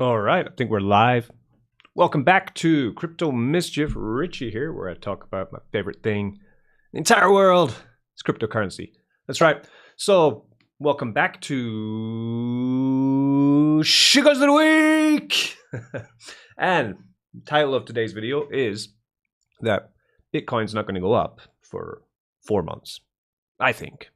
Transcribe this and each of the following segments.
All right, I think we're live. Welcome back to Crypto Mischief. Richie here, where I talk about my favorite thing in the entire world. It's cryptocurrency. That's right. So, welcome back to Shitcoins of the Week. And the title of today's video is that Bitcoin's not going to go up for 4 months. I think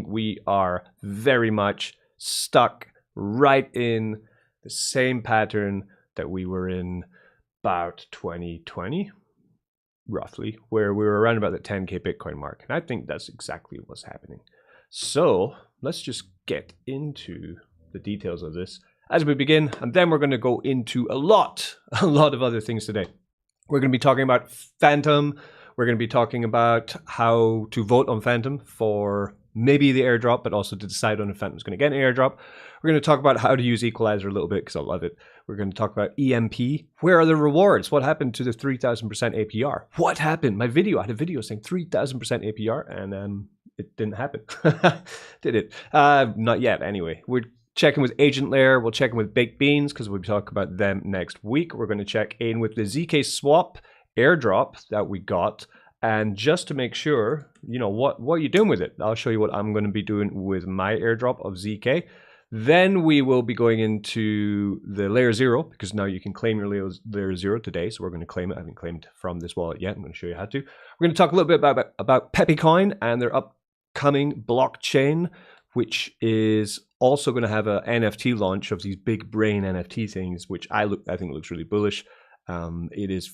we are very much stuck right in the same pattern that we were in about 2020, roughly, where we were around about the 10K Bitcoin mark. And I think that's exactly what's happening. So let's just get into the details of this as we begin. And then we're going to go into a lot of other things today. We're going to be talking about Fantom. We're going to be talking about how to vote on Fantom for maybe the airdrop, but also to decide on if Fantom's going to get an airdrop. We're going to talk about how to use equalizer a little bit because I love it. We're going to talk about EMP. Where are the rewards? What happened to the 3,000% APR? What happened? I had a video saying 3,000% APR and it didn't happen. Did it? Not yet anyway. We're checking with Agent Layer. We'll check in with Baked Beans because we'll talk about them next week. We're going to check in with the ZK swap airdrop that we got. And just to make sure, you know, what are you doing with it? I'll show you what I'm going to be doing with my airdrop of ZK. Then we will be going into the layer 0 because now you can claim your layer 0 today. So we're going to claim it. I haven't claimed from this wallet yet. I'm going to show you how to. We're going to talk a little bit about Pepe coin and their upcoming blockchain, which is also going to have an NFT launch of these big brain NFT things, which I think looks really bullish. It is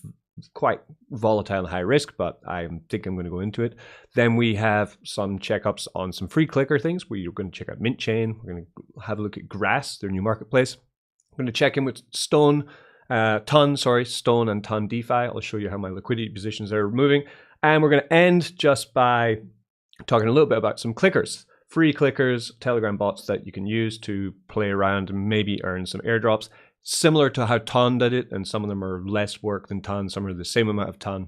quite volatile and high risk, but I think I'm going to go into it. Then we have some checkups on some free clicker things. We're going to check out Mint Chain. We're going to have a look at Grass, their new marketplace. I'm going to check in with Stone and Ton DeFi. I'll show you how my liquidity positions are moving. And we're going to end just by talking a little bit about some clickers, free clickers, Telegram bots that you can use to play around and maybe earn some airdrops. Similar to how Ton did it, and some of them are less work than Ton, some are the same amount of Ton.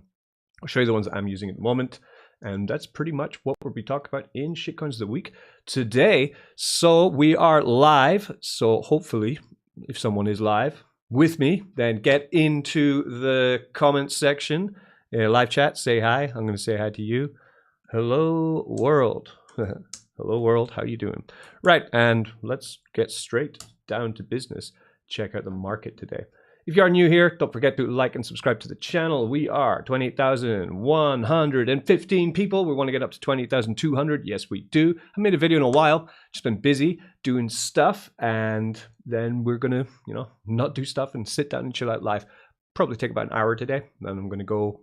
I'll show you the ones that I'm using at the moment, and that's pretty much what we'll be talking about in Shitcoins of the Week today. So we are live, so hopefully, if someone is live with me, then get into the comments section, live chat, say hi. I'm going to say hi to you. Hello, world. Hello, world. How you doing? Right, and let's get straight down to business. Check out the market today. If you are new here, don't forget to like and subscribe to the channel. We are 28,115 people. We want to get up to 28,200. Yes, we do. I haven't made a video in a while. Just been busy doing stuff, and then we're gonna, not do stuff and sit down and chill out live. Probably take about an hour today. Then I'm gonna go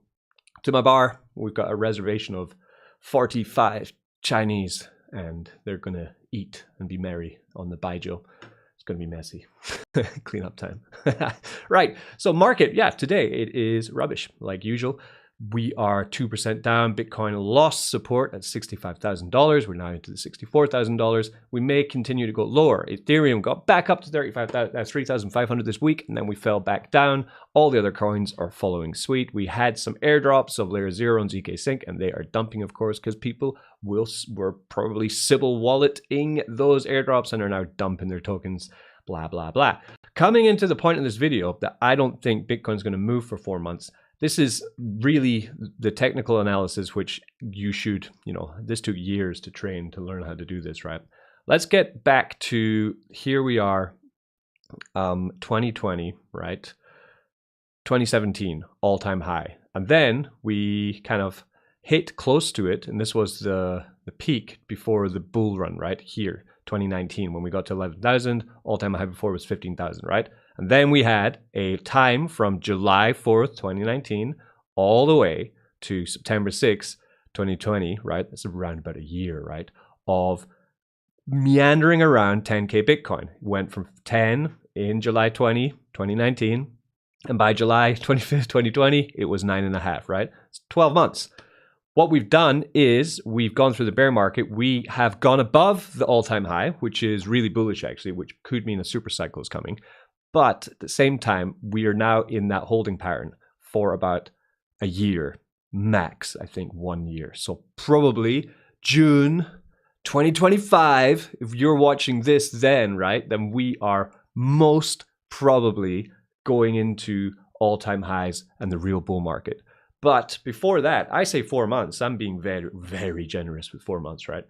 to my bar. We've got a reservation of 45 Chinese, and they're gonna eat and be merry on the baijiu. Going to be messy. Cleanup time. Right. So market, yeah, today it is rubbish like usual. We are 2% down. Bitcoin lost support at $65,000. We're now into the $64,000. We may continue to go lower. Ethereum got back up to 3,500 this week, and then we fell back down. All the other coins are following suit. We had some airdrops of layer 0 and ZK Sync, and they are dumping, of course, because people were probably Sybil walleting those airdrops and are now dumping their tokens, blah, blah, blah. Coming into the point of this video that I don't think Bitcoin's going to move for 4 months. This is really the technical analysis, which you should, this took years to train to learn how to do this, right? Let's get back to, here we are, 2020, right? 2017, all-time high. And then we kind of hit close to it, and this was the peak before the bull run, right? Here, 2019, when we got to 11,000, all-time high before was 15,000, right? And then we had a time from July 4th, 2019, all the way to September 6th, 2020, right? That's around about a year, right? Of meandering around 10K Bitcoin. Went from 10 in July 2019. And by July 25th, 2020, it was 9.5, right? It's 12 months. What we've done is we've gone through the bear market. We have gone above the all-time high, which is really bullish, actually, which could mean a super cycle is coming. But at the same time, we are now in that holding pattern for about a year, max, I think 1 year. So probably June 2025, if you're watching this then, right, then we are most probably going into all-time highs and the real bull market. But before that, I say 4 months. I'm being very, very generous with 4 months, right?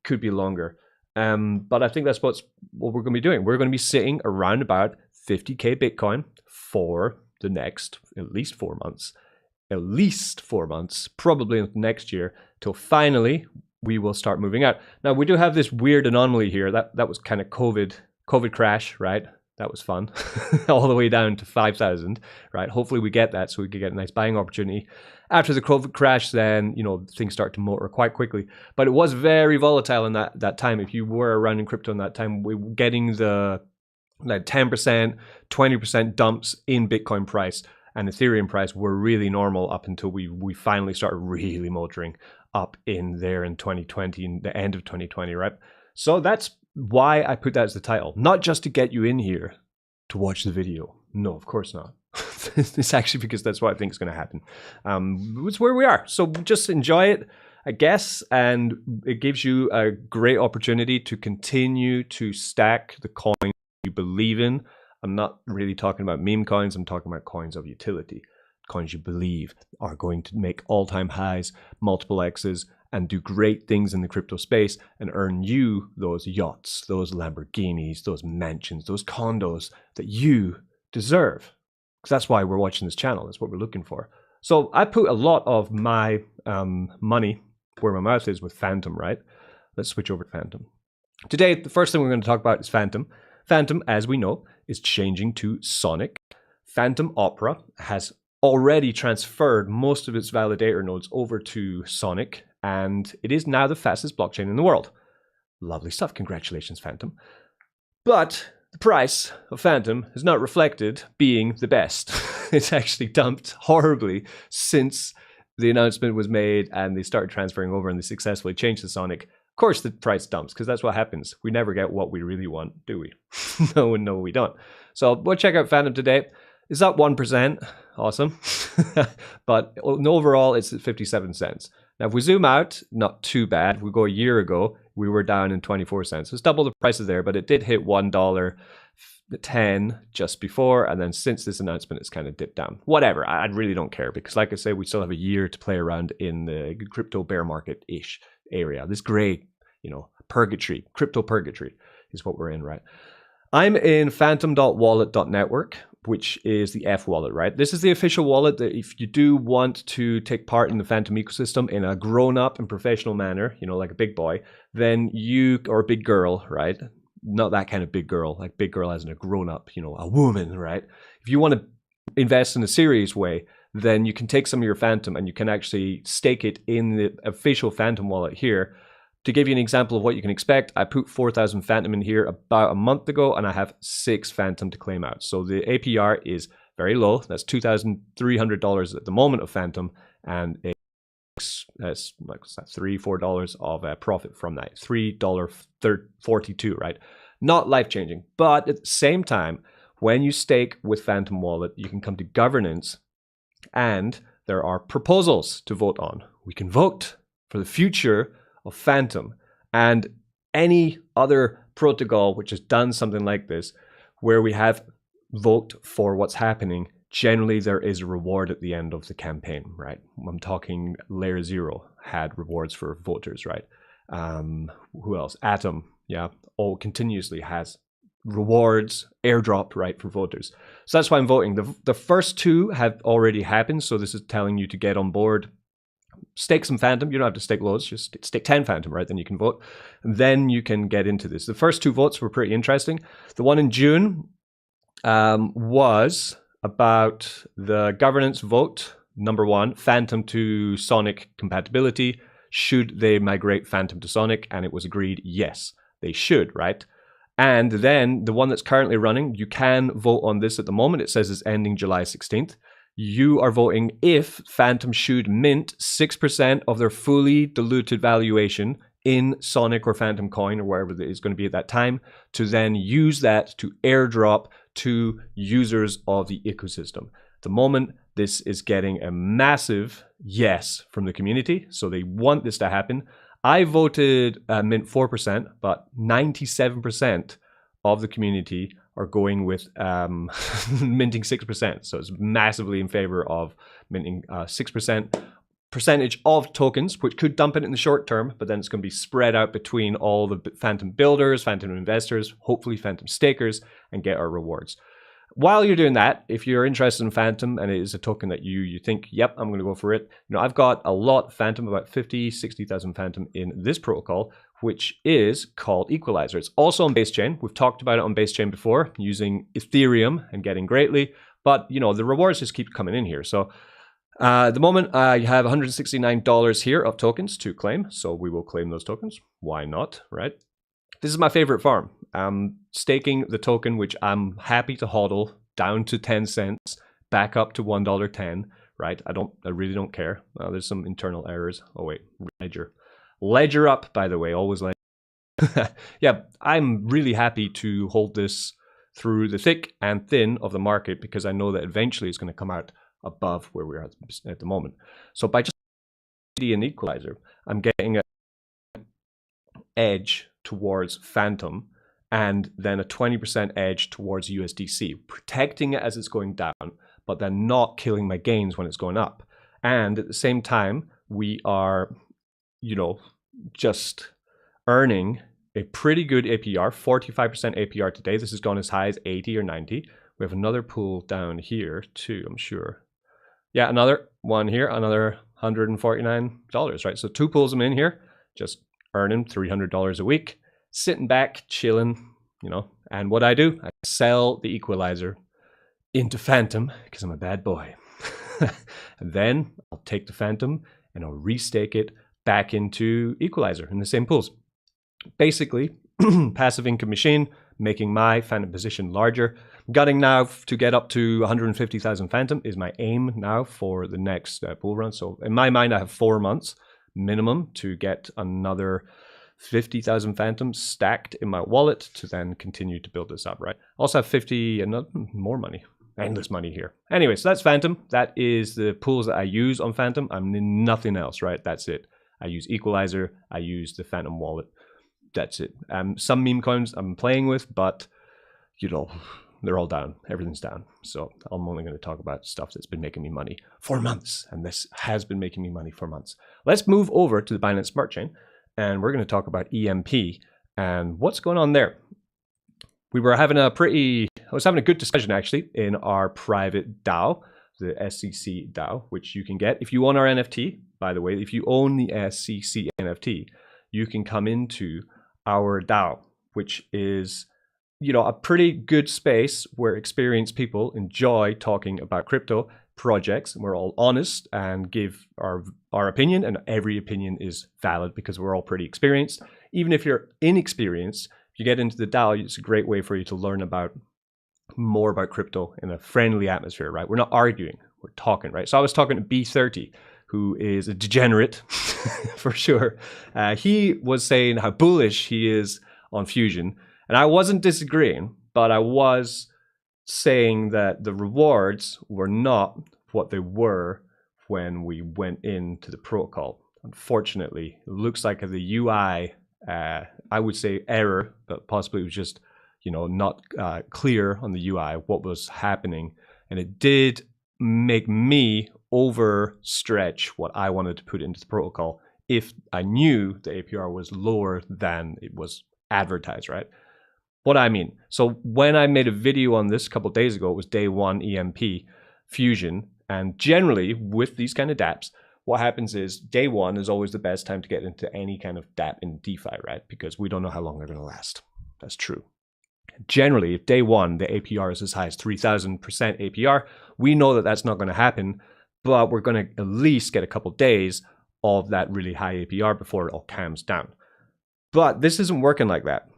Could be longer. But I think that's what we're going to be doing. We're going to be sitting around about 50K Bitcoin for the next at least 4 months. At least 4 months, probably next year, till finally we will start moving out. Now, we do have this weird anomaly here. That was kind of COVID crash, right? That was fun. All the way down to 5,000, right? Hopefully we get that so we can get a nice buying opportunity. After the COVID crash, then, you know, things start to motor quite quickly. But it was very volatile in that time. If you were around in crypto in that time, we were getting the like 10%, 20% dumps in Bitcoin price and Ethereum price were really normal up until we finally started really motoring up in there in 2020, in the end of 2020, right? So that's why I put that as the title. Not just to get you in here to watch the video. No, of course not. It's actually because that's what I think is going to happen. It's where we are. So just enjoy it, I guess, and it gives you a great opportunity to continue to stack the coins you believe in. I'm not really talking about meme coins. I'm talking about coins of utility. Coins you believe are going to make all-time highs, multiple X's, and do great things in the crypto space and earn you those yachts, those Lamborghinis, those mansions, those condos that you deserve. Because that's why we're watching this channel. That's what we're looking for. So I put a lot of my money where my mouth is with Fantom, right? Let's switch over to Fantom. Today, the first thing we're going to talk about is Fantom. Fantom, as we know, is changing to Sonic. Fantom Opera has already transferred most of its validator nodes over to Sonic, and it is now the fastest blockchain in the world. Lovely stuff. Congratulations, Fantom. But the price of Fantom has not reflected being the best. It's actually dumped horribly since the announcement was made and they started transferring over and they successfully changed to Sonic. Of course, the price dumps because that's what happens. We never get what we really want, do we? No, we don't. So we'll check out Fantom today. It's up 1%. Awesome. But overall, it's at 57 cents. Now, if we zoom out, not too bad. If we go a year ago, we were down in 24 cents. It's double the prices there, but it did hit $1.10 just before. And then since this announcement, it's kind of dipped down. Whatever. I really don't care because, like I say, we still have a year to play around in the crypto bear market-ish area. This gray, purgatory, crypto purgatory is what we're in, right? I'm in Fantom.wallet.network, which is the F wallet, right? This is the official wallet that if you do want to take part in the Fantom ecosystem in a grown-up and professional manner, like a big boy, then or a big girl, right? Not that kind of big girl, like big girl as in a grown-up, a woman, right? If you want to invest in a serious way, then you can take some of your Fantom and you can actually stake it in the official Fantom wallet here. To give you an example of what you can expect, I put 4,000 Fantom in here about a month ago, and I have 6 Fantom to claim out. So the APR is very low. That's $2,300 at the moment of Fantom, and that's like $3, $4 of profit from that. $3.42, right? Not life-changing, but at the same time, when you stake with Fantom Wallet, you can come to governance, and there are proposals to vote on. We can vote for the future of Fantom and any other protocol which has done something like this, where we have vote for what's happening. Generally, there is a reward at the end of the campaign, right? I'm talking Layer 0 had rewards for voters, right? Who else? Atom, yeah, all continuously has rewards, airdrop, right, for voters. So that's why I'm voting. The first 2 have already happened, so this is telling you to get on board. Stake some Fantom. You don't have to stake loads, just stake 10 Fantom, right? Then you can vote. And then you can get into this. The first 2 votes were pretty interesting. The one in June was about the governance vote. Number 1, Fantom to Sonic compatibility. Should they migrate Fantom to Sonic? And it was agreed, yes, they should, right? And then the one that's currently running, you can vote on this at the moment. It says it's ending July 16th. You are voting if Fantom should mint 6% of their fully diluted valuation in Sonic or Fantom coin or wherever it is going to be at that time, to then use that to airdrop to users of the ecosystem. At the moment, this is getting a massive yes from the community. So they want this to happen. I voted mint 4%, but 97% of the community are going with minting 6%. So it's massively in favor of minting 6% percentage of tokens, which could dump it in the short term, but then it's going to be spread out between all the Fantom builders, Fantom investors, hopefully Fantom stakers, and get our rewards. While you're doing that, if you're interested in Fantom and it is a token that you think, yep, I'm going to go for it. You know, I've got a lot of Fantom, about 50, 60,000 Fantom in this protocol, which is called Equalizer. It's also on base chain. We've talked about it on base chain before, using Ethereum and getting greatly, but you know, the rewards just keep coming in here. So at the moment, I have $169 here of tokens to claim, so we will claim those tokens. Why not, right? This is my favorite farm. I'm staking the token, which I'm happy to hodl down to 10 cents, back up to $1.10, right? I really don't care. There's some internal errors. Oh wait, Ledger up, by the way, always ledger. Yeah, I'm really happy to hold this through the thick and thin of the market because I know that eventually it's going to come out above where we're at the moment. So by just an equalizer, I'm getting an edge towards Fantom and then a 20% edge towards USDC, protecting it as it's going down, but then not killing my gains when it's going up. And at the same time, we are, you know, just earning a pretty good APR, 45% APR today. This has gone as high as 80 or 90. We have another pool down here too, I'm sure. Yeah, another one here, another $149, right? So 2 pools I'm in here, just earning $300 a week, sitting back, chilling, you know. And what I do, I sell the equalizer into Fantom because I'm a bad boy. And then I'll take the Fantom and I'll restake it back into equalizer in the same pools. Basically, passive income machine, making my Fantom position larger. Gutting now to get up to 150,000 Fantom is my aim now for the next bull run. So in my mind, I have 4 months minimum to get another 50,000 Fantom stacked in my wallet to then continue to build this up, right? Also have 50 and more money, endless money here. Anyway, so that's Fantom. That is the pools that I use on Fantom. I'm in nothing else, right? That's it. I use Equalizer. I use the Fantom wallet. That's it. Some meme coins I'm playing with, but you know, they're all down. Everything's down. So I'm only going to talk about stuff that's been making me money for months. And this has been making me money for months. Let's move over to the Binance Smart Chain. And we're going to talk about EMP and what's going on there. I was having a good discussion actually in our private DAO, the SCC DAO, which you can get if you own our NFT. By the way, if you own the SCC NFT, you can come into our DAO, which is, you know, a pretty good space where experienced people enjoy talking about crypto projects, and we're all honest and give our opinion, and every opinion is valid because we're all pretty experienced. Even if you're inexperienced, if you get into the DAO, it's a great way for you to learn about more about crypto in a friendly atmosphere, right? We're not arguing, we're talking, right? So I was talking to B30, who is a degenerate for sure. He was saying how bullish he is on Fusion, and I wasn't disagreeing, but I was saying that the rewards were not what they were when we went into the protocol. Unfortunately, it looks like the UI, I would say error, but possibly it was just, you know, not clear on the UI what was happening. And it did make me overstretch what I wanted to put into the protocol if I knew the APR was lower than it was advertised, right? What I mean, so when I made a video on this a couple of days ago, it was day 1 EMP Fusion. And generally with these kind of dApps, what happens is day 1 is always the best time to get into any kind of dApp in DeFi, right? Because we don't know how long they're going to last. That's true. Generally, if day 1, the APR is as high as 3,000% APR, we know that that's not going to happen, but we're going to at least get a couple of days of that really high APR before it all calms down. But this isn't working like that.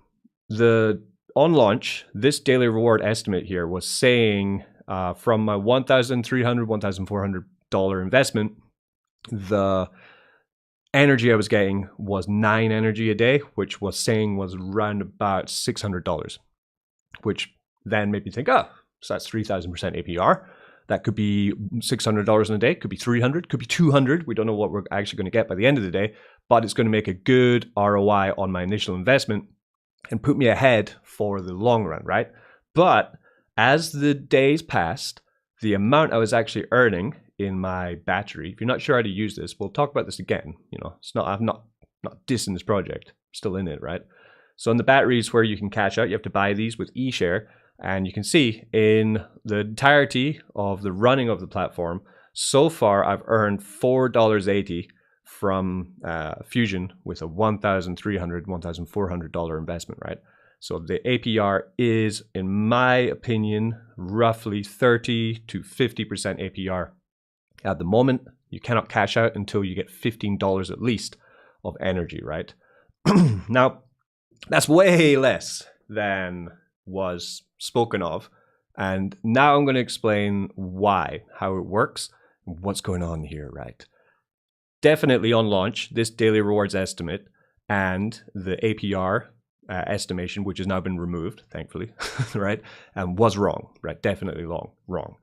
On launch, this daily reward estimate here was saying from my $1,300, $1,400 investment, the energy I was getting was 9 energy a day, which was saying was around about $600, which then made me think, oh, so that's 3,000% APR. That could be $600 in a day, could be 300, could be 200. We don't know what we're actually going to get by the end of the day, but it's going to make a good ROI on my initial investment and put me ahead for the long run, right? But as the days passed, the amount I was actually earning in my battery, if you're not sure how to use this, we'll talk about this again. You know, it's not, I'm not dissing this project, I'm still in it, right? So in the batteries where you can cash out, you have to buy these with eShare. And you can see in the entirety of the running of the platform, so far I've earned $4.80 from Fusion with a $1,300, $1,400 investment, right? So the APR is, in my opinion, roughly 30 to 50% APR. At the moment, you cannot cash out until you get $15 at least of energy, right? Now, that's way less than was spoken of. And now I'm going to explain why, how it works, what's going on here, right? Definitely on launch, this daily rewards estimate and the APR estimation, which has now been removed, thankfully, right? Was wrong, right? Definitely wrong.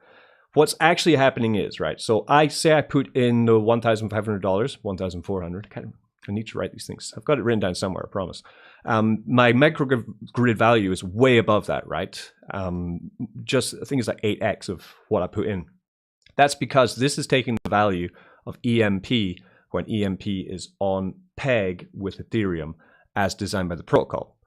What's actually happening is, right? So I say I put in the $1,500, $1,400. I need to write these things. I've got it written down somewhere, I promise. My microgrid value is way above that, right? Just, I think it's like 8x of what I put in. That's because this is taking the value of EMP when EMP is on peg with Ethereum as designed by the protocol.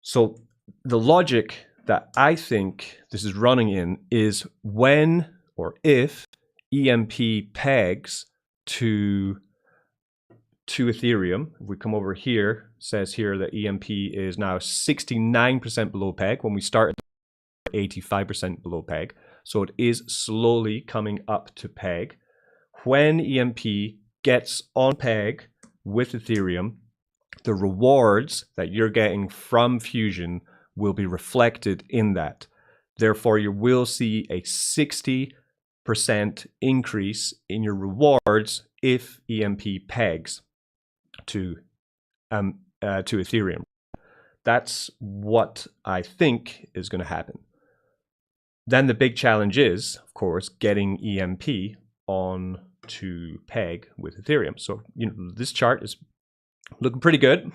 So the logic that I think this is running in is when or if EMP pegs to Ethereum. If we come over here, it says here that EMP is now 69% below peg. When we started, 85% below peg. So it is slowly coming up to peg. When EMP gets on peg with Ethereum, the rewards that you're getting from Fusion will be reflected in that. Therefore, you will see a 60% increase in your rewards if EMP pegs to Ethereum. That's what I think is going to happen. Then the big challenge is, of course, getting EMP on to peg with Ethereum. So, you know, this chart is looking pretty good.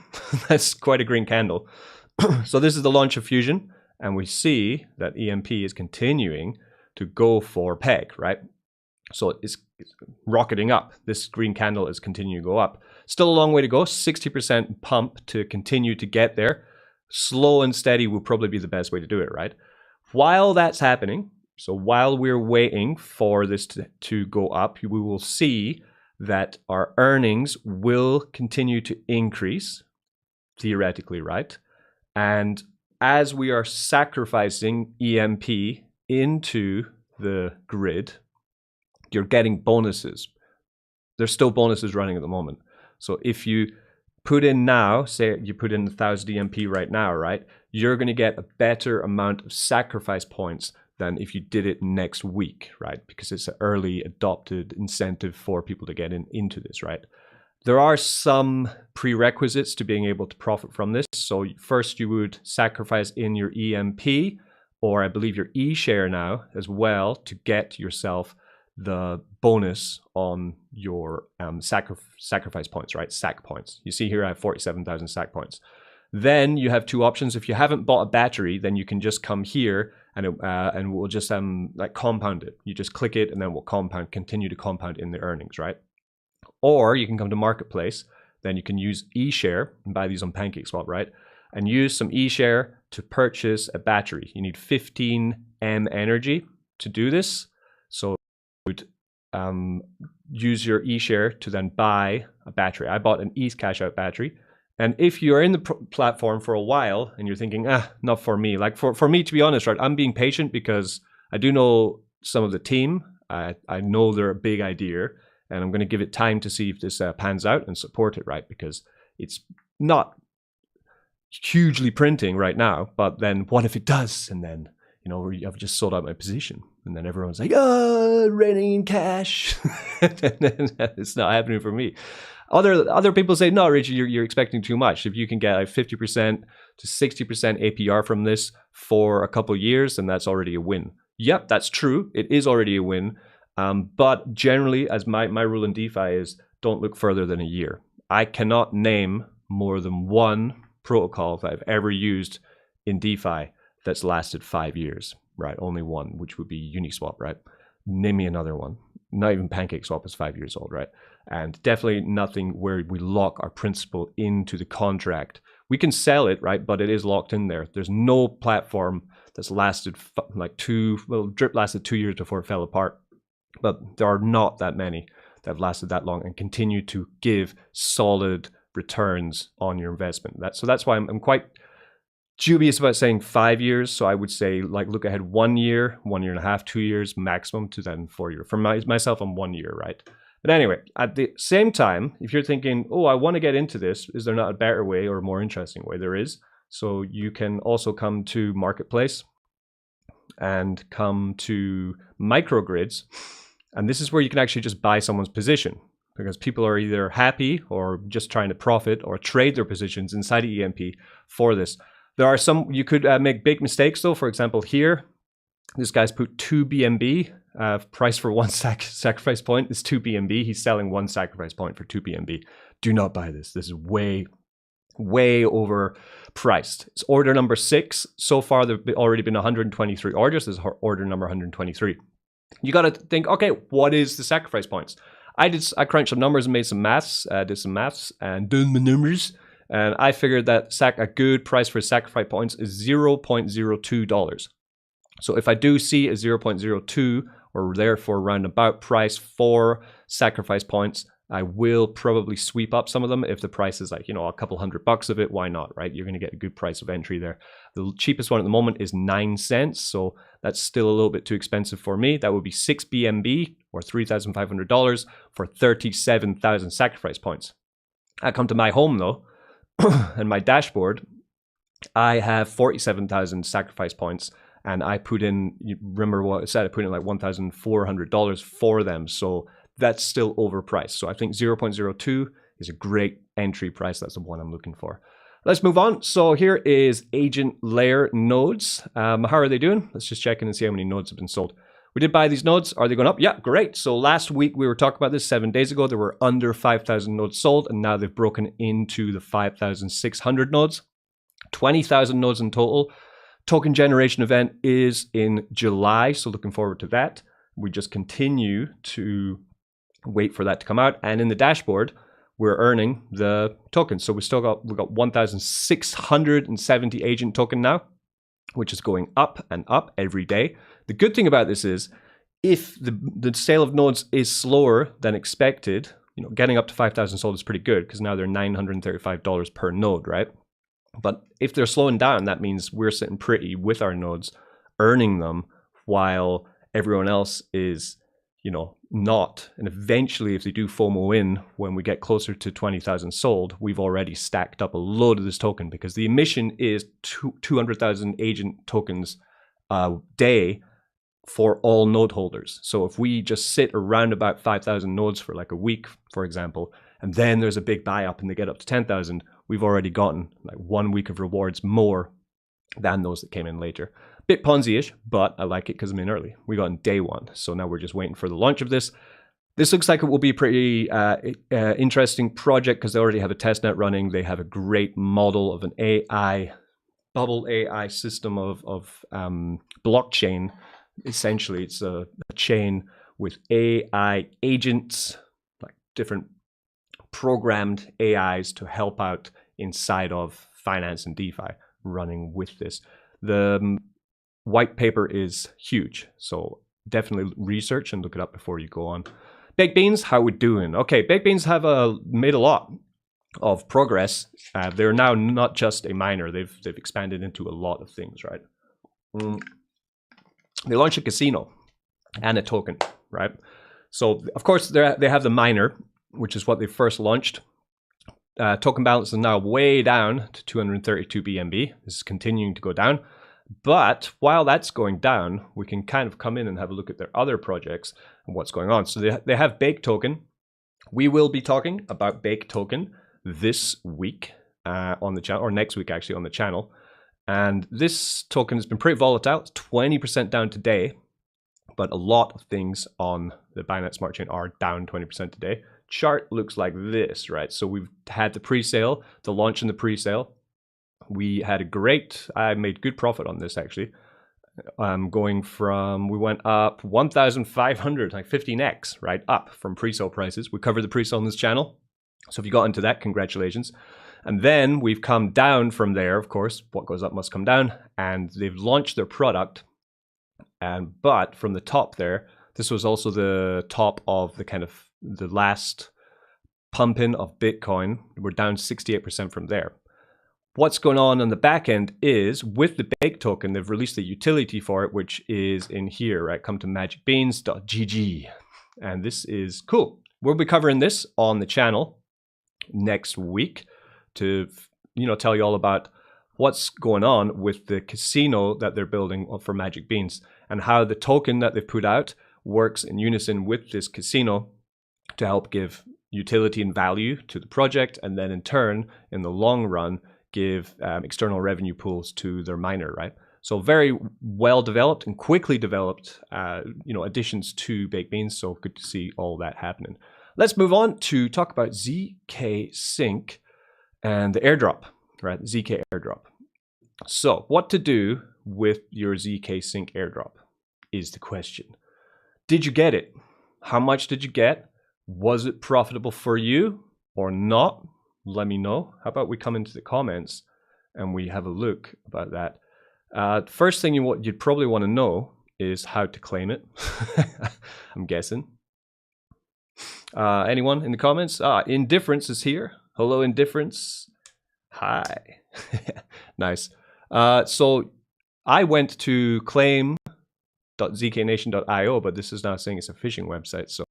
That's quite a green candle. So this is the launch of Fusion, and we see that EMP is continuing to go for peg, right? So it's rocketing up. This green candle is continuing to go up. Still a long way to go, 60% pump to continue to get there. Slow and steady will probably be the best way to do it, right? While that's happening, so while we're waiting for this to go up, we will see that our earnings will continue to increase, theoretically, right? And as we are sacrificing EMP into the grid, you're getting bonuses. There's still bonuses running at the moment. So if you put in now, say you put in 1,000 EMP right now, right? You're going to get a better amount of sacrifice points than if you did it next week, right? Because it's an early adopted incentive for people to get into this, right? There are some prerequisites to being able to profit from this. So first you would sacrifice in your EMP, or I believe your eShare now as well, to get yourself the bonus on your sacrifice points, right? SAC points. You see here I have 47,000 SAC points. Then you have two options. If you haven't bought a battery, then you can just come here and we'll just like compound it. You just click it and then we'll continue to compound in the earnings, right? Or you can come to Marketplace, then you can use eShare and buy these on PancakeSwap, right? And use some eShare to purchase a battery. You need 15 M energy to do this. So you would use your eShare to then buy a battery. I bought an ETH cash out battery. And if you're in the platform for a while and you're thinking, not for me. Like for me, to be honest, right, I'm being patient because I do know some of the team. I know they're a big idea, and I'm going to give it time to see if this pans out and support it, right? Because it's not hugely printing right now, but then what if it does? And then, you know, I've just sold out my position. And then everyone's like, raining in cash. It's not happening for me. Other people say, no, Richard, you're expecting too much. If you can get like 50% to 60% APR from this for a couple of years, then that's already a win. Yep, that's true. It is already a win. But generally, as my rule in DeFi is, don't look further than a year. I cannot name more than one protocol that I've ever used in DeFi that's lasted 5 years, right? Only one, which would be Uniswap, right? Name me another one. Not even PancakeSwap is 5 years old, right? And definitely nothing where we lock our principal into the contract. We can sell it, right? But it is locked in there. There's no platform that's lasted like Drip lasted 2 years before it fell apart. But there are not that many that have lasted that long and continue to give solid returns on your investment. So that's why I'm quite dubious about saying 5 years. So I would say like look ahead 1 year, 1 year and a half, 2 years maximum, to then 4 years. For myself, I'm 1 year, right? But anyway, at the same time, if you're thinking, oh, I want to get into this, is there not a better way or a more interesting way? There is. So you can also come to Marketplace and come to microgrids. And this is where you can actually just buy someone's position, because people are either happy or just trying to profit or trade their positions inside of EMP for this. There are some, you could make big mistakes though. For example, here, this guy's put 2 BNB. Price for one sacrifice point is 2 BNB. He's selling 1 sacrifice point for 2 BNB. Do not buy this. This is way overpriced. It's order number 6. So far, there have already been 123 orders. This is order number 123. You got to think, okay, what is the sacrifice points? I crunched some numbers and made some maths, did some maths and done my numbers. And I figured that a good price for sacrifice points is $0.02. So if I do see a 0.02 or therefore roundabout price for sacrifice points, I will probably sweep up some of them. If the price is like, a couple $100 of it, why not, right? You're going to get a good price of entry there. The cheapest one at the moment is 9 cents. So that's still a little bit too expensive for me. That would be 6 BNB or $3,500 for 37,000 sacrifice points. I come to my home though, and my dashboard, I have 47,000 sacrifice points. And I put in, you remember what I said, I put in like $1,400 for them. So that's still overpriced. So I think 0.02 is a great entry price. That's the one I'm looking for. Let's move on. So here is agent layer nodes. How are they doing? Let's just check in and see how many nodes have been sold. We did buy these nodes. Are they going up? Yeah, great. So last week we were talking about this 7 days ago. There were under 5,000 nodes sold, and now they've broken into the 5,600 nodes. 20,000 nodes in total. Token generation event is in July, so looking forward to that. We just continue to wait for that to come out, and in the dashboard, we're earning the tokens. So we've got 1,670 agent token now, which is going up and up every day. The good thing about this is, if the sale of nodes is slower than expected, getting up to 5,000 sold is pretty good, because now they're $935 per node, right? But if they're slowing down, that means we're sitting pretty with our nodes, earning them, while everyone else is, not. And eventually, if they do FOMO in, when we get closer to 20,000 sold, we've already stacked up a load of this token, because the emission is 200,000 agent tokens a day for all node holders. So if we just sit around about 5,000 nodes for like a week, for example, and then there's a big buy up and they get up to 10,000, we've already gotten like 1 week of rewards more than those that came in later. Bit Ponzi-ish, but I like it because I'm in early. We got in day 1, so now we're just waiting for the launch of this. This looks like it will be a pretty interesting project, because they already have a testnet running. They have a great model of an bubble AI system of blockchain. Essentially, it's a chain with AI agents, like different programmed AIs to help out inside of finance and DeFi running with this. The white paper is huge, so definitely research and look it up before you go on. Baked Beans, how we doing? Okay, Baked Beans have made a lot of progress. They're now not just a miner; they've expanded into a lot of things, right? They launched a casino and a token, right? So of course they have the miner, which is what they first launched. Token balance is now way down to 232 BNB. This is continuing to go down. But while that's going down, we can kind of come in and have a look at their other projects and what's going on. So they have Bake Token. We will be talking about Bake Token this week on the channel, or next week actually on the channel. And this token has been pretty volatile. It's 20% down today, but a lot of things on the Binance Smart Chain are down 20% today. Chart looks like this, right? So we've had the pre-sale, the launch and the pre-sale. We had I made good profit on this actually. Going from, we went up 1,500, like 15x, right? Up from pre-sale prices. We covered the pre-sale on this channel. So if you got into that, congratulations. And then we've come down from there, of course, what goes up must come down. And they've launched their product. But from the top there, this was also the top of the kind of the last pump in of Bitcoin. We're down 68% from there. What's going on the back end is with the Bake token, they've released the utility for it, which is in here, right? Come to magicbeans.gg. And this is cool. We'll be covering this on the channel next week to, tell you all about what's going on with the casino that they're building for Magic Beans and how the token that they've put out works in unison with this casino to help give utility and value to the project, and then in turn, in the long run, give external revenue pools to their miner, right? So very well developed and quickly developed, additions to Baked Beans. So good to see all that happening. Let's move on to talk about ZK Sync and the airdrop, right? ZK airdrop. So what to do with your ZK Sync airdrop is the question. Did you get it? How much did you get? Was it profitable for you or not? Let me know. How about we come into the comments and we have a look about that. First thing you'd probably want to know is how to claim it. I'm guessing. Anyone in the comments? Indifference is here. Hello, Indifference. Hi. Nice. So I went to claim.zknation.io, but this is now saying it's a phishing website. So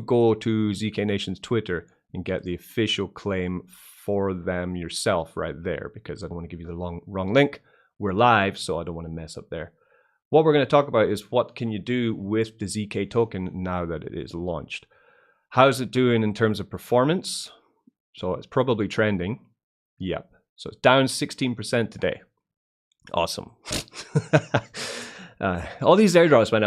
go to ZK Nation's Twitter and get the official claim for them yourself right there, because I don't want to give you the wrong link. We're live, so I don't want to mess up there. What we're going to talk about is what can you do with the ZK token now that it is launched. How's it doing in terms of performance? So it's probably trending. Yep. So it's down 16% today. Awesome. All these airdrops, man,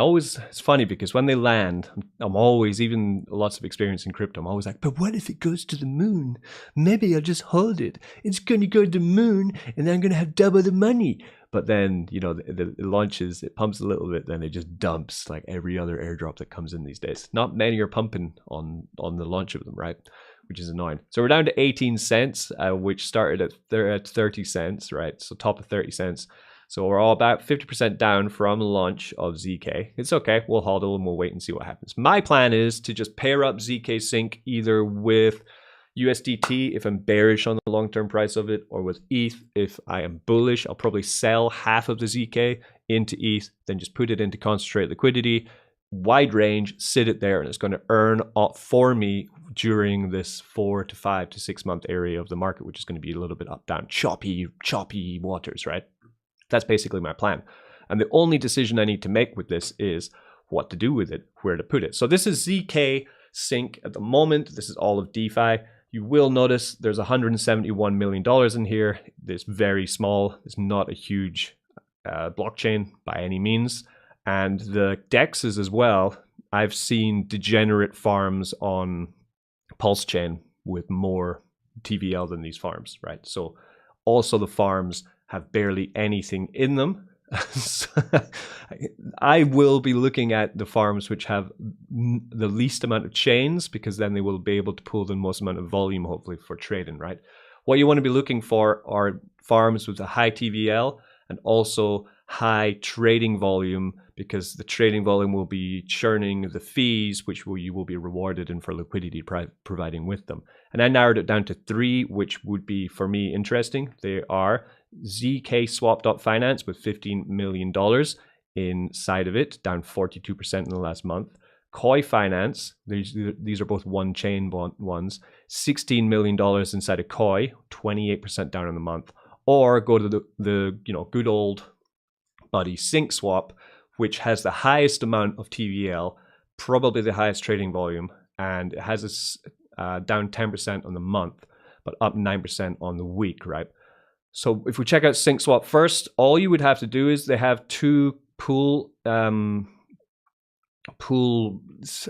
it's funny because when they land, I'm always, even lots of experience in crypto, I'm always like, but what if it goes to the moon? Maybe I'll just hold it. It's going to go to the moon and then I'm going to have double the money. But then, it launches, it pumps a little bit, then it just dumps like every other airdrop that comes in these days. Not many are pumping on the launch of them, right? Which is annoying. So we're down to 18 cents, which started at 30 cents, right? So top of 30 cents. So we're all about 50% down from the launch of ZK. It's okay. We'll hodl and we'll wait and see what happens. My plan is to just pair up ZK Sync either with USDT if I'm bearish on the long-term price of it, or with ETH if I am bullish. I'll probably sell half of the ZK into ETH, then just put it into concentrate liquidity, wide range, sit it there, and it's going to earn up for me during this 4 to 5 to 6 month area of the market, which is going to be a little bit up, down, choppy waters, right? That's basically my plan. And the only decision I need to make with this is what to do with it, where to put it. So this is ZK Sync at the moment. This is all of DeFi. You will notice there's $171 million in here. It's very small. It's not a huge blockchain by any means. And the DEXs as well, I've seen degenerate farms on Pulse Chain with more TVL than these farms, right? So also the farms have barely anything in them. I will be looking at the farms which have the least amount of chains, because then they will be able to pull the most amount of volume, hopefully, for trading, right? What you want to be looking for are farms with a high TVL and also high trading volume, because the trading volume will be churning the fees, which you will be rewarded in for liquidity providing with them. And I narrowed it down to 3, which would be, for me, interesting. They are zkswap.finance with $15 million inside of it, down 42% in the last month. Koi Finance, these are both one-chain ones, $16 million inside of Koi, 28% down in the month. Or go to the good old buddy SyncSwap, which has the highest amount of TVL, probably the highest trading volume, and it has us down 10% on the month, but up 9% on the week, right? So if we check out SyncSwap first, all you would have to do is they have 2 pool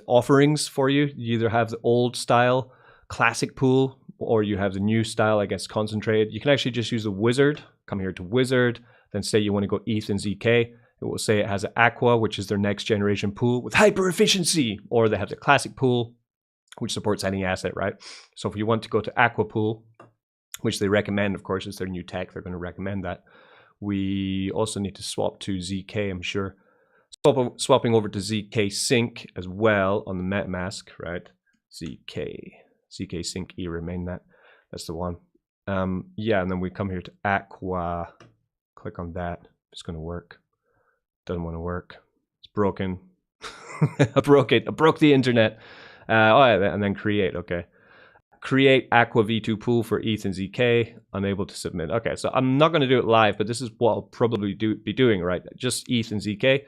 offerings for you. You either have the old style classic pool, or you have the new style, I guess, concentrated, you can actually just use the wizard. Come here to wizard, then say you want to go ETH and ZK. It will say it has an Aqua, which is their next generation pool with hyper efficiency, or they have the classic pool, which supports any asset, right? So if you want to go to Aqua pool, which they recommend, of course, it's their new tech, they're going to recommend that. We also need to swap to ZK, I'm sure. Swapping over to ZK Sync as well on the MetaMask, right? ZK Sync E, remain that. That's the one. Yeah, and then we come here to Aqua. Click on that. It's going to work. Doesn't want to work. It's broken. I broke it. I broke the internet. Oh, yeah, and then create. Okay. Create Aqua V2 pool for ETH and ZK. Unable to submit. Okay, so I'm not going to do it live, but this is what I'll probably be doing, right? Just ETH and ZK.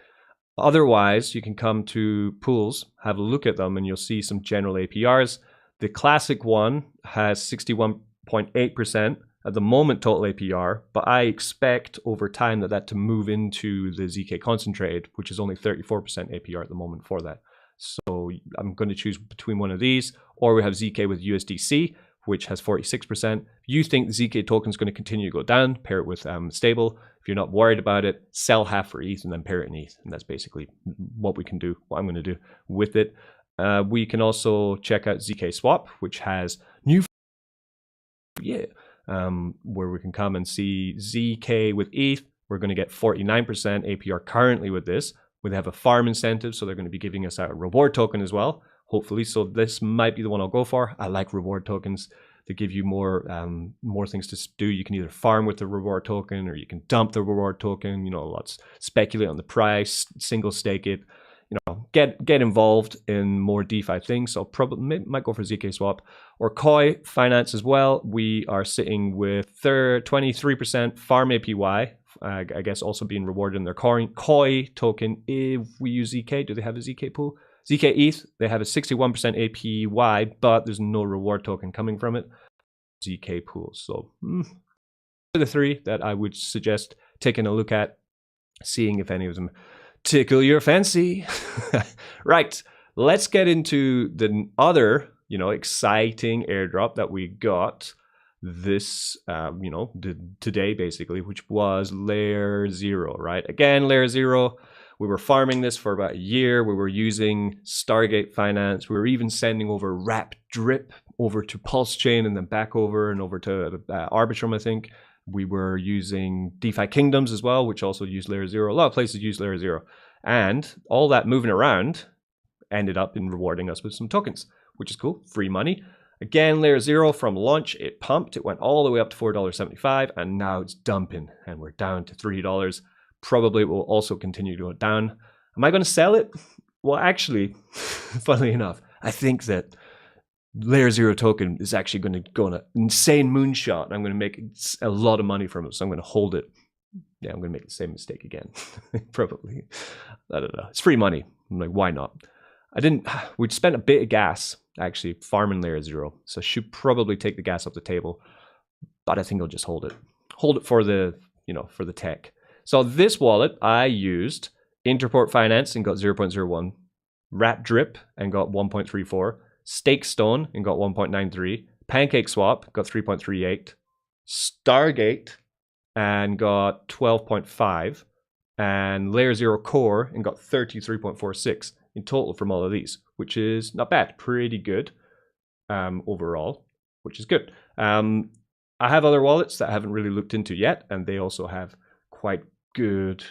Otherwise, you can come to pools, have a look at them, and you'll see some general APRs. The classic one has 61.8% at the moment total APR, but I expect over time that to move into the ZK concentrated, which is only 34% APR at the moment for that. So I'm going to choose between one of these, or we have ZK with USDC, which has 46%. If you think the ZK token is going to continue to go down, pair it with stable. If you're not worried about it, sell half for ETH and then pair it in ETH. And that's basically what we can do, what I'm going to do with it. We can also check out ZK Swap, which has new, where we can come and see ZK with ETH. We're going to get 49% APR currently with this. We have a farm incentive, so they're going to be giving us out a reward token as well, hopefully. So this might be the one I'll go for. I like reward tokens. They give you more things to do. You can either farm with the reward token, or you can dump the reward token. You know, let's speculate on the price, single stake it. You know, get involved in more DeFi things. So probably might go for ZK Swap or Koi Finance as well. We are sitting with 23% farm APY. I guess also being rewarded in their Koi token. If we use ZK, do they have a ZK pool? ZK ETH, they have a 61% APY, but there's no reward token coming from it. ZK pool. So the three that I would suggest taking a look at, seeing if any of them tickle your fancy. Right, let's get into the other, exciting airdrop that we got this, today basically, which was Layer 0, right? Again, Layer 0, we were farming this for about a year. We were using Stargate Finance. We were even sending over Wrap Drip over to Pulse Chain and then back over and over to Arbitrum, I think. We were using DeFi Kingdoms as well, which also use Layer 0. A lot of places use Layer 0. And all that moving around ended up in rewarding us with some tokens, which is cool. Free money. Again, Layer 0 from launch, it pumped. It went all the way up to $4.75, and now it's dumping, and we're down to $3. Probably it will also continue to go down. Am I going to sell it? Well, actually, funnily enough, I think that Layer 0 token is actually going to go on an insane moonshot. I'm going to make a lot of money from it, so I'm going to hold it. Yeah, I'm going to make the same mistake again. Probably. I don't know. It's free money. I'm like, why not? We'd spent a bit of gas actually farming Layer 0, so I should probably take the gas off the table, but I think I'll just hold it. Hold it for the, for the tech. So this wallet, I used Interport Finance and got 0.01, Rat Drip and got 1.34, Stake Stone and got 1.93, Pancake Swap got 3.38, Stargate and got 12.5, and Layer 0 Core and got 33.46 in total from all of these, which is not bad, pretty good overall, which is good. I have other wallets that I haven't really looked into yet, and they also have quite good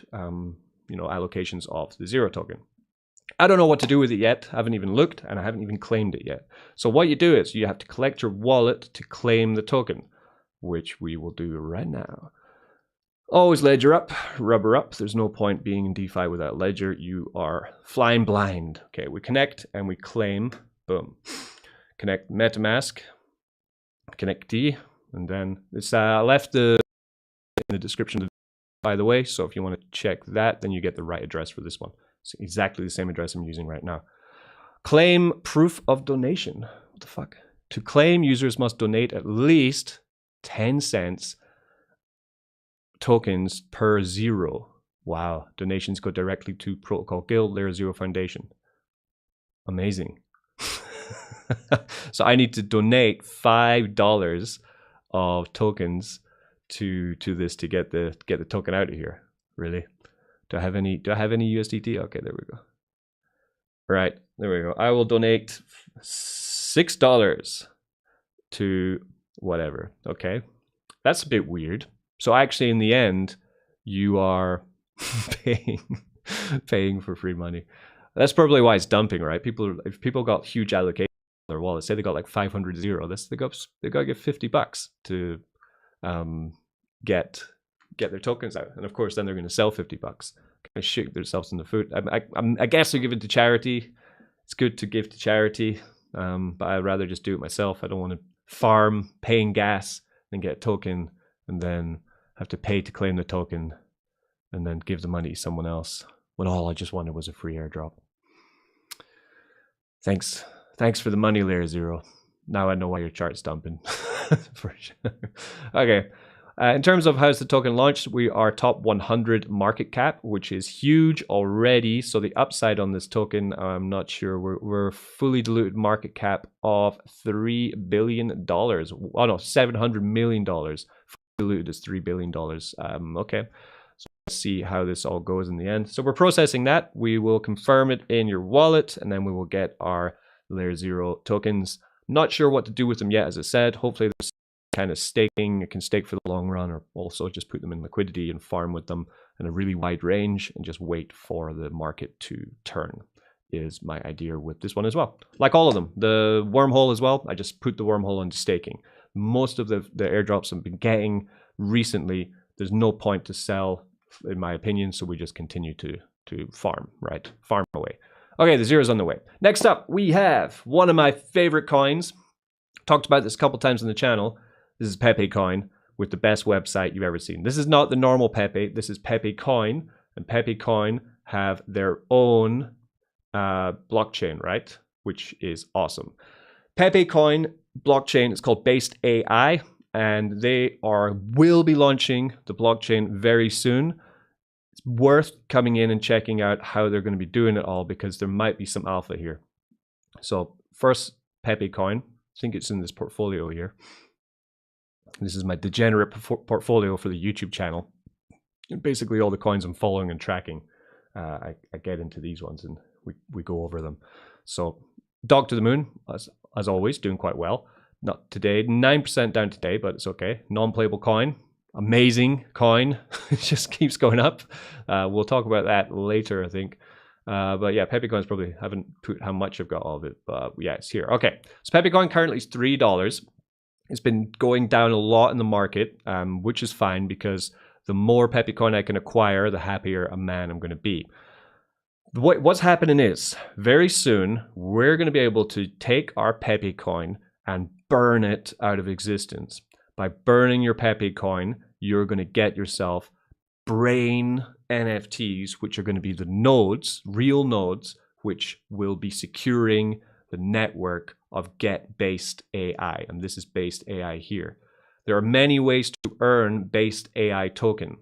allocations of the 0 token. I don't know what to do with it yet. I haven't even looked, and I haven't even claimed it yet. So what you do is you have to collect your wallet to claim the token, which we will do right now. Always ledger up, rubber up. There's no point being in DeFi without ledger. You are flying blind. Okay, we connect and we claim. Boom. Connect MetaMask. Connect D. And then it's left in the description, by the way. So if you want to check that, then you get the right address for this one. It's exactly the same address I'm using right now. Claim proof of donation. What the fuck? To claim, users must donate at least 10 cents tokens per 0. Wow. Donations go directly to Protocol Guild, Layer 0 Foundation. Amazing. So I need to donate $5 of tokens to this to get the token out of here. Really? Do I have any USDT? Okay, there we go. Right, there we go. I will donate $6 to whatever. Okay, that's a bit weird. So actually, in the end, you are paying for free money. That's probably why it's dumping, right? If people got huge allocations on their wallet, say they got like 500 zero, they got to give $50 to get their tokens out, and of course then they're going to sell $50. Kind of shoot themselves in the foot. I guess they're giving to charity. It's good to give to charity, but I'd rather just do it myself. I don't want to farm paying gas and get a token and then have to pay to claim the token and then give the money to someone else when all I just wanted was a free airdrop. Thanks for the money, Layer Zero. Now I know why your chart's dumping. For sure. Okay. In terms of how's the token launched, we are top 100 market cap, which is huge already. So the upside on this token, I'm not sure. We're fully diluted market cap of $3 billion. Oh no, $700 million. Fully diluted is $3 billion. Okay. So let's see how this all goes in the end. So we're processing that. We will confirm it in your wallet, and then we will get our Layer Zero tokens. Not sure what to do with them yet, as I said. Hopefully there's kind of staking. It can stake for the long run, or also just put them in liquidity and farm with them in a really wide range and just wait for the market to turn is my idea with this one as well. Like all of them. The wormhole as well, I just put the wormhole into staking. Most of the airdrops I've been getting recently, there's no point to sell in my opinion, so we just continue to farm, right? Farm away. Okay, the zero's on the way. Next up, we have one of my favorite coins. Talked about this a couple times on the channel. This is Pepe coin with the best website you've ever seen. This is not the normal Pepe. This is Pepe coin, and Pepe coin have their own blockchain, right? Which is awesome. Pepe coin blockchain is called Based AI, and they will be launching the blockchain very soon. It's worth coming in and checking out how they're going to be doing it all, because there might be some alpha here. So first, Pepe coin. I think it's in this portfolio here. This is my degenerate portfolio for the YouTube channel. And basically all the coins I'm following and tracking, I get into these ones and we go over them. So Dog to the Moon, as always, doing quite well. Not today, 9% down today, but it's okay. Non-playable coin, amazing coin. It just keeps going up. We'll talk about that later, I think. But yeah, Pepe coins probably haven't put how much I've got of it, but yeah, it's here. Okay, so Pepe coin currently is $3. It's been going down a lot in the market, which is fine, because the more Pepe coin I can acquire, the happier a man I'm going to be. What's happening is, very soon, we're going to be able to take our Pepe coin and burn it out of existence. By burning your Pepe coin, you're going to get yourself brain NFTs, which are going to be the nodes, real nodes, which will be securing the network of Based AI. And this is Based AI here. There are many ways to earn Based AI token.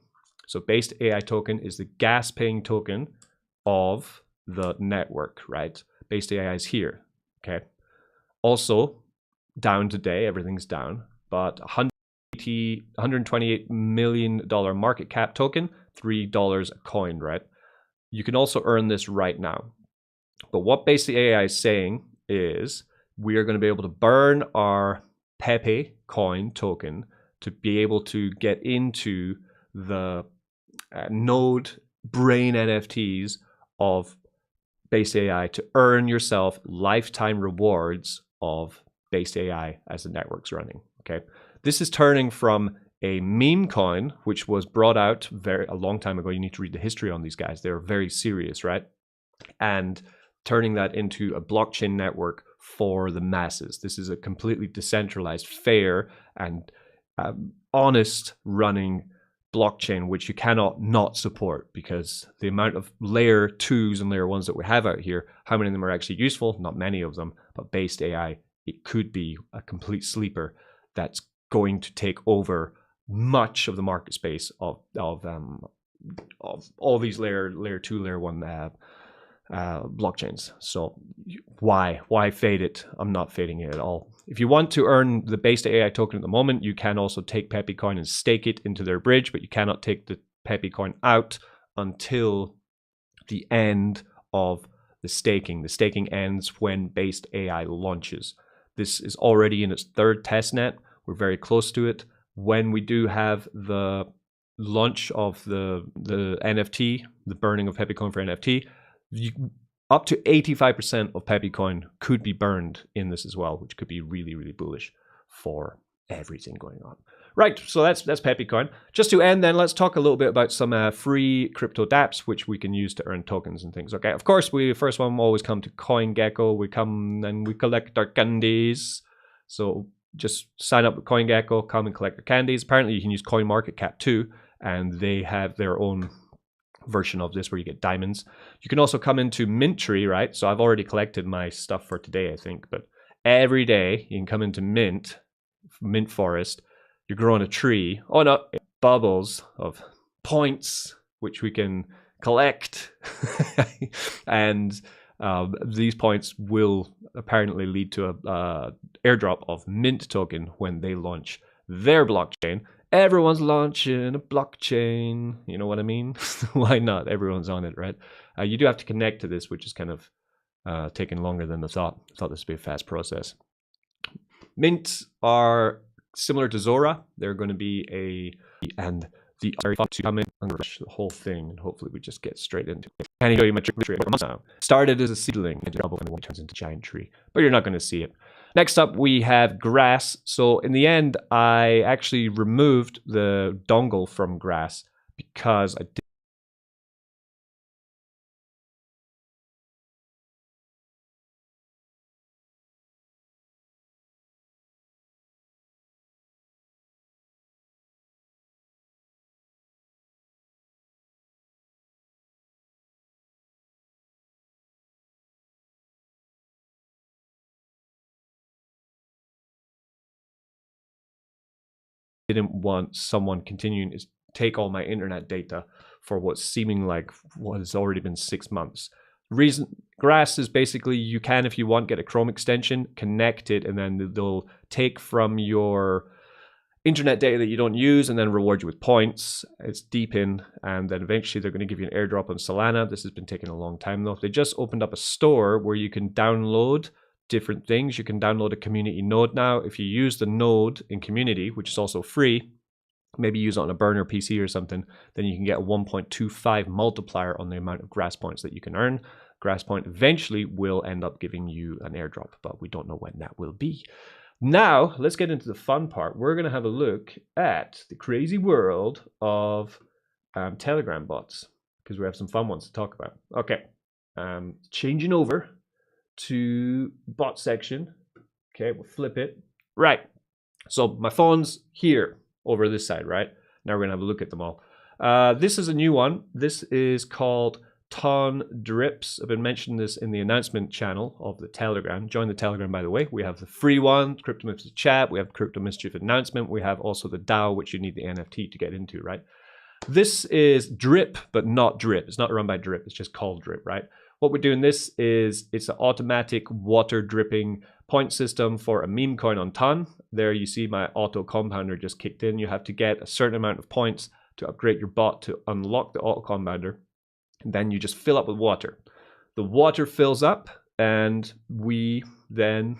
So Based AI token is the gas paying token of the network, right? Based AI is here, okay? Also, down today, everything's down, but $128 million market cap token, $3 a coin, right? You can also earn this right now. But what Based AI is saying is we are going to be able to burn our Pepe coin token to be able to get into the node brain NFTs of Based AI to earn yourself lifetime rewards of Based AI as the network's running. Okay, this is turning from a meme coin, which was brought out a long time ago. You need to read the history on these guys. They're very serious, right? And turning that into a blockchain network for the masses. This is a completely decentralized, fair, and honest running blockchain, which you cannot not support, because the amount of layer 2s and layer 1s that we have out here, how many of them are actually useful? Not many of them, but Based AI, it could be a complete sleeper that's going to take over much of the market space of all these layer 2, layer 1 blockchains. So why fade it? I'm not fading it at all. If you want to earn the base AI token at the moment, you can also take Pepe coin and stake it into their bridge, but you cannot take the Pepe coin out until the end of the staking. The staking ends when based AI launches. This is already in its third testnet. We're very close to it. When we do have the launch of the NFT, the burning of Pepe coin for NFT, up to 85% of Pepe coin could be burned in this as well, which could be really, really bullish for everything going on. Right, so that's Pepe coin. Just to end then, let's talk a little bit about some free crypto dapps, which we can use to earn tokens and things. Okay, of course, first one always come to CoinGecko. We come and we collect our candies. So just sign up with CoinGecko, come and collect your candies. Apparently you can use CoinMarketCap too, and they have their own version of this where you get diamonds. You can also come into Minttree, right? So I've already collected my stuff for today, I think, but every day you can come into Mint Forest. You're growing a tree. Oh no, bubbles of points which we can collect, and these points will apparently lead to a airdrop of Mint token when they launch their blockchain. Everyone's launching a blockchain, you know what I mean? Why not? Everyone's on it, right? You do have to connect to this, which is kind of taking longer than I thought. I thought this would be a fast process. Mints are similar to Zora. They're going to be and the other to come in and rush the whole thing, and hopefully we just get straight into it. Can I show you my trick now? Started as a seedling, and double, and then it turns into a giant tree, but you're not going to see it. Next up, we have Grass. So in the end, I actually removed the dongle from Grass because I didn't want someone continuing to take all my internet data for what's seeming like what has already been 6 months. Reason Grass is basically you can, if you want, get a Chrome extension, connect it, and then they'll take from your internet data that you don't use and then reward you with points. It's deep in, and then eventually they're going to give you an airdrop on Solana. This has been taking a long time though. They just opened up a store where you can download different things. You can download a community node now. If you use the node in community, which is also free, maybe use it on a burner PC or something, then you can get a 1.25 multiplier on the amount of Grass points that you can earn. Grass point eventually will end up giving you an airdrop, but we don't know when that will be. Now, let's get into the fun part. We're going to have a look at the crazy world of Telegram bots, because we have some fun ones to talk about. Okay, changing over to bot section. Okay, we'll flip it. Right, so my phone's here over this side, right? Now we're going to have a look at them all. This is a new one. This is called Ton Drips. I've been mentioning this in the announcement channel of the Telegram. Join the Telegram, by the way. We have the free one, Crypto Mischief Chat. We have Crypto Mischief Announcement. We have also the DAO, which you need the NFT to get into, right? This is Drip, but not Drip. It's not run by Drip. It's just called Drip, right? What we're doing this is it's an automatic water dripping point system for a meme coin on Ton. There you see my auto compounder just kicked in. You have to get a certain amount of points to upgrade your bot to unlock the auto compounder. And then you just fill up with water. The water fills up, and we then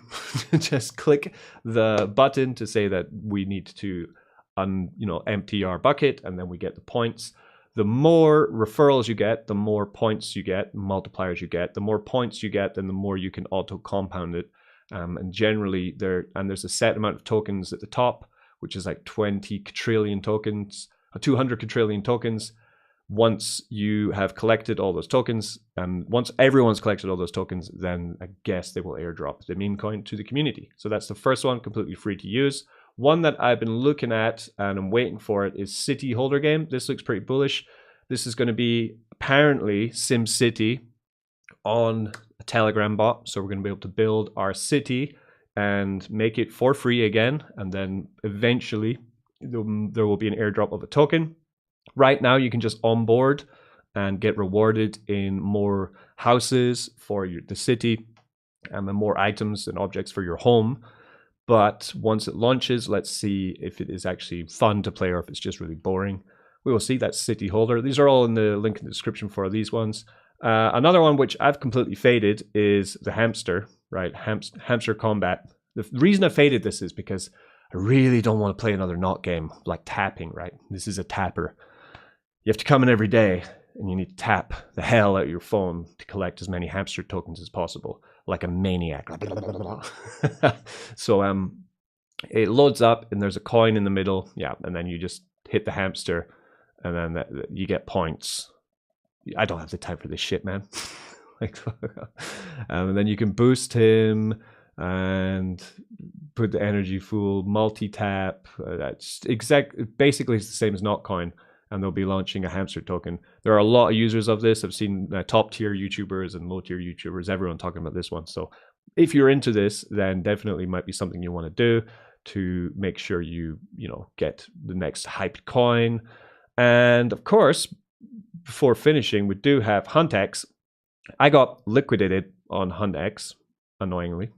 just click the button to say that we need to empty our bucket, and then we get the points. The more referrals you get, the more points you get, multipliers you get. The more points you get, then the more you can auto compound it. And generally there's a set amount of tokens at the top, which is like 20 quadrillion tokens, 200 quadrillion tokens. Once you have collected all those tokens, and once everyone's collected all those tokens, then I guess they will airdrop the meme coin to the community. So that's the first one, completely free to use. One that I've been looking at and I'm waiting for it is City Holder Game. This looks pretty bullish. This is going to be apparently SimCity on a Telegram bot. So we're going to be able to build our city and make it for free again. And then eventually there will be an airdrop of a token. Right now you can just onboard and get rewarded in more houses for the city and then more items and objects for your home. But once it launches, let's see if it is actually fun to play or if it's just really boring. We will see. That's City Holder. These are all in the link in the description for these ones. Another one which I've completely faded is the hamster, right? Hamster combat. The reason I faded this is because I really don't want to play another knot game like tapping, right? This is a tapper. You have to come in every day and you need to tap the hell out of your phone to collect as many hamster tokens as possible, like a maniac. So it loads up and there's a coin in the middle, yeah, and then you just hit the hamster and then you get points. I don't have the time for this shit, man. Like, and then you can boost him and put the energy full, multi-tap. That's basically it's the same as Notcoin, and they'll be launching a hamster token. There are a lot of users of this. I've seen top tier YouTubers and low tier YouTubers, everyone talking about this one. So if you're into this, then definitely might be something you want to do to make sure you get the next hyped coin. And of course, before finishing, we do have HuntX. I got liquidated on HuntX, annoyingly,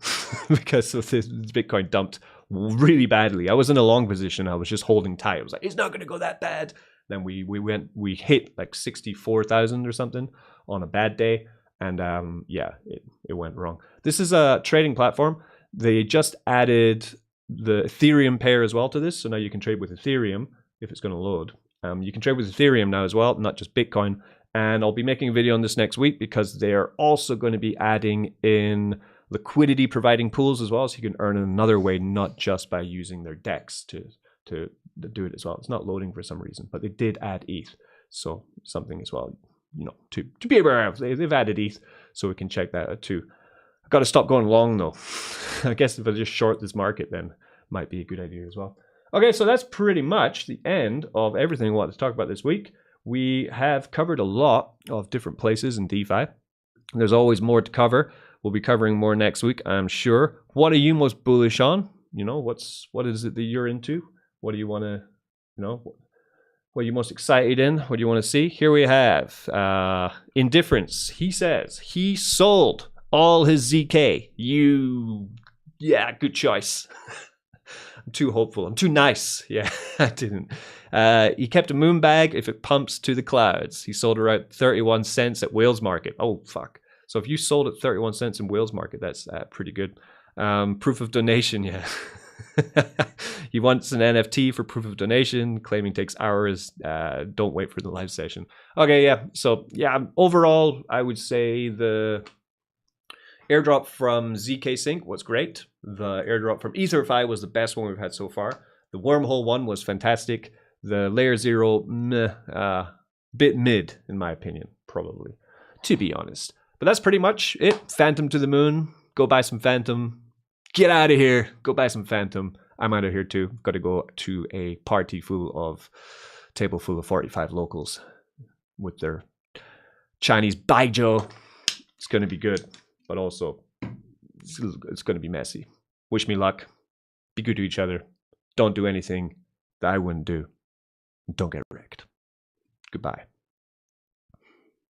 because of this Bitcoin dumped really badly. I was in a long position. I was just holding tight. I was like, it's not going to go that bad. Then we hit like 64,000 or something on a bad day. And yeah, it went wrong. This is a trading platform. They just added the Ethereum pair as well to this. So now you can trade with Ethereum if it's going to load. You can trade with Ethereum now as well, not just Bitcoin. And I'll be making a video on this next week because they're also going to be adding in liquidity providing pools as well. So you can earn in another way, not just by using their DEX to do it as well. It's not loading for some reason, but they did add ETH. So something as well, to be aware of. They've added ETH, so we can check that out too. I've got to stop going long though. I guess if I just short this market, then might be a good idea as well. Okay, so that's pretty much the end of everything I wanted to talk about this week. We have covered a lot of different places in DeFi. There's always more to cover. We'll be covering more next week, I'm sure. What are you most bullish on? What is it that you're into? What do you want to, what are you most excited in? What do you want to see? Here we have Indifference. He says he sold all his ZK. Yeah, good choice. I'm too hopeful. I'm too nice. Yeah, I didn't. He kept a moon bag if it pumps to the clouds. He sold around 31 cents at Whales Market. Oh, fuck. So if you sold at 31 cents in Whales Market, that's pretty good. Proof of donation, yeah. He wants an NFT for proof of donation, claiming takes hours. Don't wait for the live session. Okay, yeah. So, yeah, overall, I would say the airdrop from ZK Sync was great. The airdrop from EtherFi was the best one we've had so far. The wormhole one was fantastic. The layer 0, bit mid, in my opinion, probably, to be honest. But that's pretty much it. Fantom to the moon. Go buy some Fantom. Get out of here. Go buy some Fantom. I'm out of here too. Got to go to a table full of 45 locals with their Chinese baijiu. It's going to be good, but also it's going to be messy. Wish me luck. Be good to each other. Don't do anything that I wouldn't do. Don't get wrecked. Goodbye.